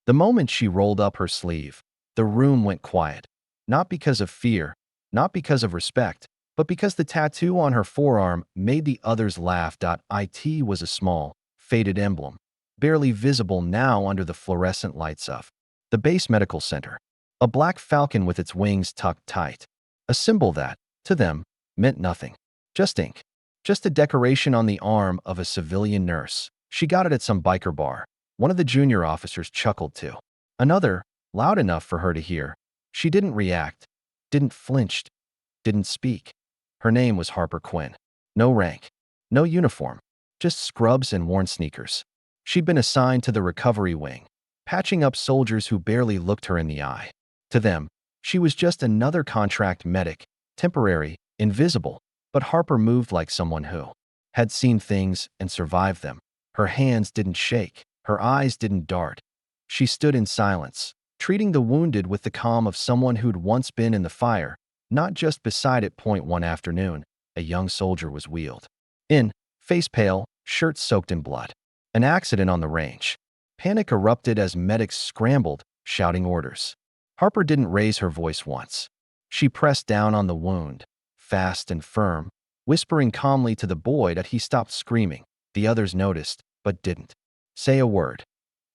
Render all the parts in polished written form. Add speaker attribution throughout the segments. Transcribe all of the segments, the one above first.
Speaker 1: The moment she rolled up her sleeve, the room went quiet. Not because of fear, not because of respect, but because the tattoo on her forearm made the others laugh. It was a small, faded emblem, barely visible now under the fluorescent lights of the base medical center. A black falcon with its wings tucked tight. A symbol that, to them, meant nothing. Just ink. Just a decoration on the arm of a civilian nurse. She got it at some biker bar. One of the junior officers chuckled too. Another, loud enough for her to hear. She didn't react, didn't flinch, didn't speak. Her name was Harper Quinn. No rank, no uniform, just scrubs and worn sneakers. She'd been assigned to the recovery wing, patching up soldiers who barely looked her in the eye. To them, she was just another contract medic, temporary, invisible, but Harper moved like someone who had seen things and survived them. Her hands didn't shake, her eyes didn't dart. She stood in silence, treating the wounded with the calm of someone who'd once been in the fire. Not just beside it. One afternoon, a young soldier was wheeled in, face pale, shirt soaked in blood. An accident on the range. Panic erupted as medics scrambled, shouting orders. Harper didn't raise her voice once. She pressed down on the wound, fast and firm, whispering calmly to the boy that he stopped screaming. The others noticed, but didn't say a word.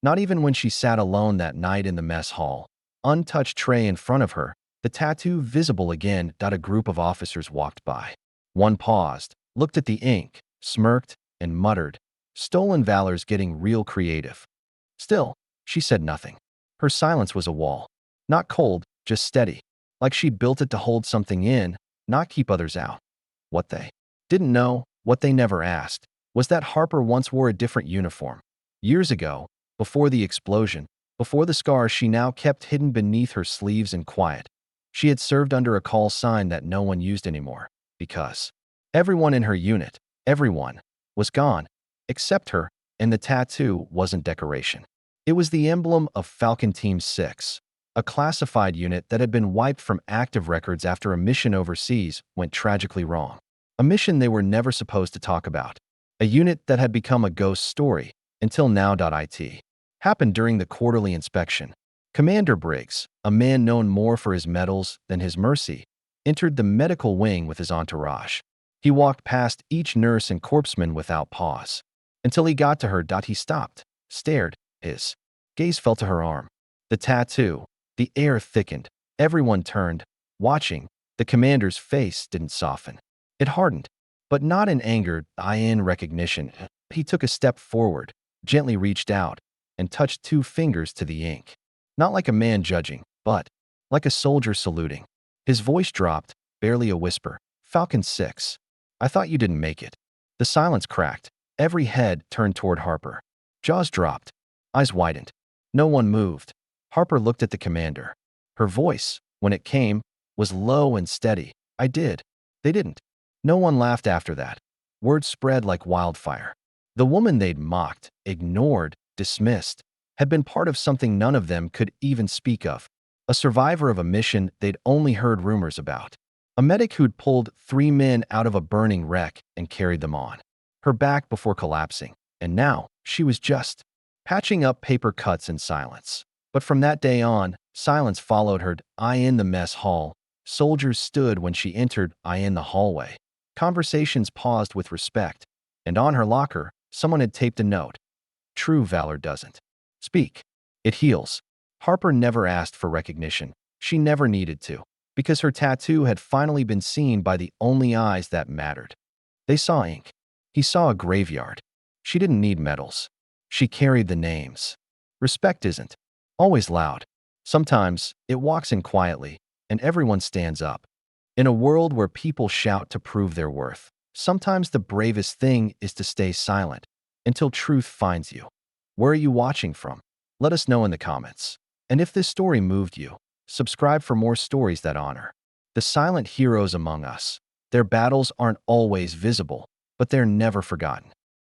Speaker 1: Not even when she sat alone that night in the mess hall, untouched tray in front of her, the tattoo visible again. A group of officers walked by. One paused, looked at the ink, smirked, and muttered, "Stolen valor's getting real creative." Still, she said nothing. Her silence was a wall. Not cold, just steady, like she'd built it to hold something in, not keep others out. What they didn't know, what they never asked, was that Harper once wore a different uniform. Years ago, before the explosion, before the scars she now kept hidden beneath her sleeves and quiet. She had served under a call sign that no one used anymore, because everyone in her unit, everyone, was gone, except her, and the tattoo wasn't decoration. It was the emblem of Falcon Team 6, a classified unit that had been wiped from active records after a mission overseas went tragically wrong. A mission they were never supposed to talk about. A unit that had become a ghost story, until now. It happened during the quarterly inspection. Commander Briggs, a man known more for his medals than his mercy, entered the medical wing with his entourage. He walked past each nurse and corpsman without pause. Until he got to her. He stopped, stared, his gaze fell to her arm. The tattoo, the air thickened. Everyone turned, watching. The commander's face didn't soften. It hardened, but not in anger, in recognition. He took a step forward, gently reached out, and touched 2 fingers to the ink. Not like a man judging, but like a soldier saluting. His voice dropped, barely a whisper. "Falcon 6. I thought you didn't make it." The silence cracked. Every head turned toward Harper. Jaws dropped. Eyes widened. No one moved. Harper looked at the commander. Her voice, when it came, was low and steady. "I did." They didn't. No one laughed after that. Word spread like wildfire. The woman they'd mocked, ignored, dismissed, had been part of something none of them could even speak of. A survivor of a mission they'd only heard rumors about. A medic who'd pulled 3 men out of a burning wreck and carried them on her back before collapsing. And now, she was just patching up paper cuts in silence. But from that day on, silence followed her. In the mess hall. Soldiers stood when she entered. In the hallway. Conversations paused with respect. And on her locker, someone had taped a note. "True valor doesn't speak. It heals." Harper never asked for recognition. She never needed to, because her tattoo had finally been seen by the only eyes that mattered. They saw ink. He saw a graveyard. She didn't need medals. She carried the names. Respect isn't always loud. Sometimes it walks in quietly, and everyone stands up. In a world where people shout to prove their worth, sometimes the bravest thing is to stay silent until truth finds you. Where are you watching from? Let us know in the comments. And if this story moved you, subscribe for more stories that honor the silent heroes among us. Their battles aren't always visible, but they're never forgotten.